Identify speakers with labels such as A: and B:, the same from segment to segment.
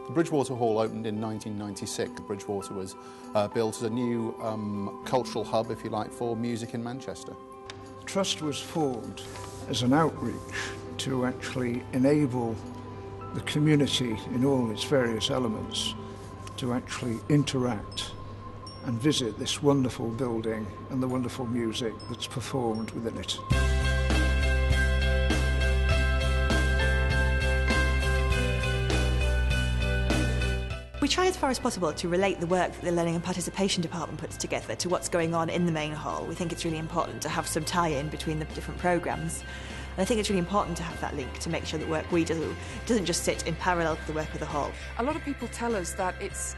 A: The Bridgewater Hall opened in 1996. Bridgewater was built as a new cultural hub, if you like, for music in Manchester.
B: The Trust was formed as an outreach to actually enable the community in all its various elements to actually interact and visit this wonderful building and the wonderful music that's performed within it.
C: We try as far as possible to relate the work that the Learning and Participation Department puts together to what's going on in the main hall. We think it's really important to have some tie-in between the different programmes. And I think it's really important to have that link to make sure that work we do doesn't just sit in parallel to the work of the hall.
D: A lot of people tell us that it's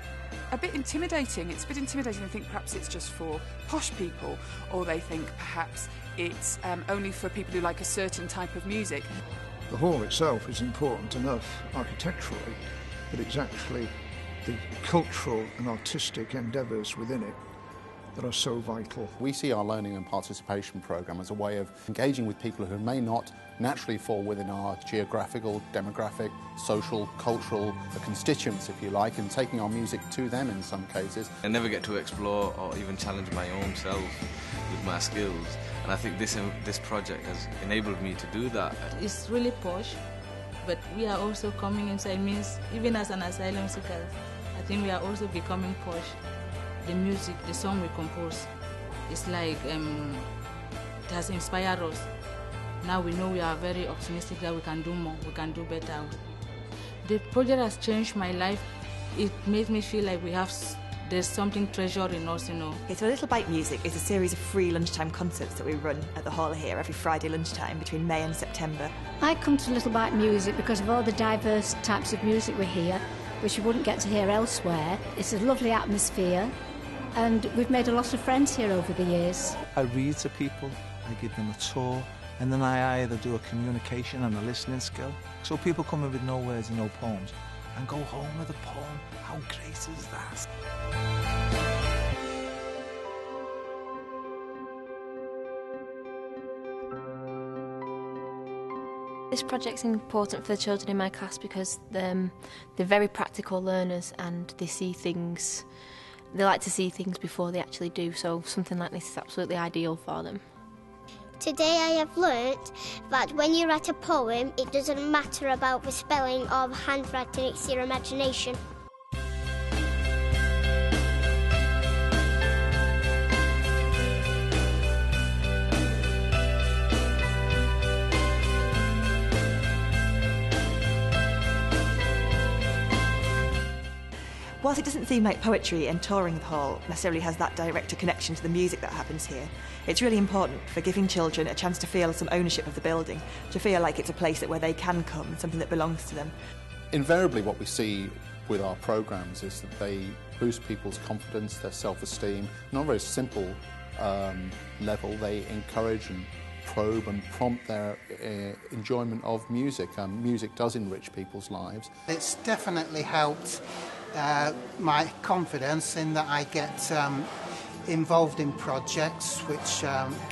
D: a bit intimidating. It's a bit intimidating. They think perhaps it's just for posh people, or they think perhaps it's only for people who like a certain type of music.
B: The hall itself is important enough architecturally, but it's actually the cultural and artistic endeavours within it that are so vital.
A: We see our learning and participation programme as a way of engaging with people who may not naturally fall within our geographical, demographic, social, cultural constituents, if you like, and taking our music to them in some cases.
E: I never get to explore or even challenge my own self with my skills, and I think this project has enabled me to do that.
F: It's really posh, but we are also coming inside, means even as an asylum seeker, I think we are also becoming posh. The music, the song we compose, it's like it has inspired us. Now we know we are very optimistic that we can do more, we can do better. The project has changed my life. It makes me feel like there's something treasured in us, you know.
C: Okay, so Little Bite Music is a series of free lunchtime concerts that we run at the hall here every Friday lunchtime between May and September.
G: I come to Little Bite Music because of all the diverse types of music we hear, which you wouldn't get to hear elsewhere. It's a lovely atmosphere, and we've made a lot of friends here over the years.
H: I read to people, I give them a tour, and then I either do a communication and a listening skill. So people come in with no words and no poems and go home with a poem. How great is that?
I: This project's important for the children in my class because they're very practical learners and they see things. They like to see things before they actually do, so something like this is absolutely ideal for them.
J: Today I have learnt that when you write a poem, it doesn't matter about the spelling or the handwriting, it's your imagination.
C: Whilst it doesn't seem like poetry and touring the hall necessarily has that direct connection to the music that happens here, it's really important for giving children a chance to feel some ownership of the building, to feel like it's a place where they can come, something that belongs to them.
A: Invariably what we see with our programmes is that they boost people's confidence, their self-esteem, and on a very simple level they encourage and probe and prompt their enjoyment of music. Music does enrich people's lives.
K: It's definitely helped my confidence in that I get involved in projects, which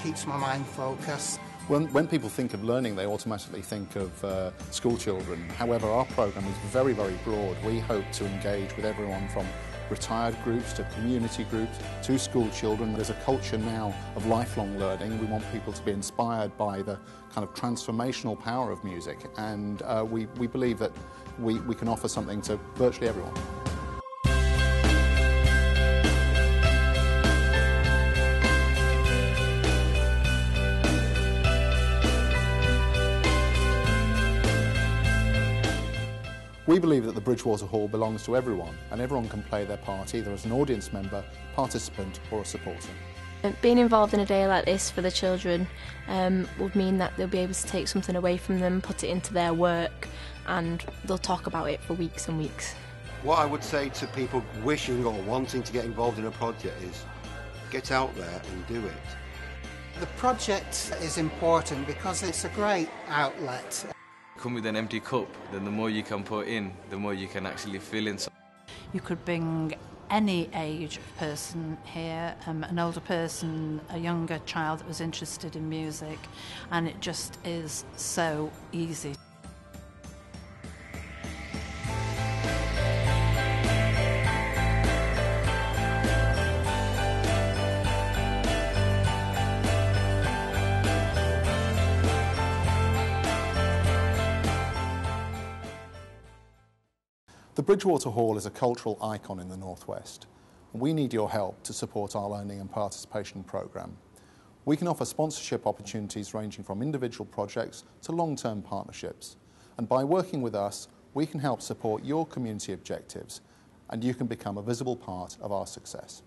K: keeps my mind focused.
A: When people think of learning, they automatically think of school children. However, our programme is very, very broad. We hope to engage with everyone from retired groups to community groups to school children. There's a culture now of lifelong learning. We want people to be inspired by the kind of transformational power of music, and we believe that we can offer something to virtually everyone. We believe that the Bridgewater Hall belongs to everyone, and everyone can play their part either as an audience member, participant or a supporter.
I: Being involved in a day like this for the children would mean that they'll be able to take something away from them, put it into their work, and they'll talk about it for weeks and weeks.
L: What I would say to people wishing or wanting to get involved in a project is get out there and do it.
K: The project is important because it's a great outlet.
E: Come with an empty cup, then the more you can put in, the more you can actually fill in.
M: You could bring any age of person here, an older person, a younger child that was interested in music, and it just is so easy.
A: The Bridgewater Hall is a cultural icon in the Northwest, and we need your help to support our learning and participation programme. We can offer sponsorship opportunities ranging from individual projects to long-term partnerships, and by working with us, we can help support your community objectives, and you can become a visible part of our success.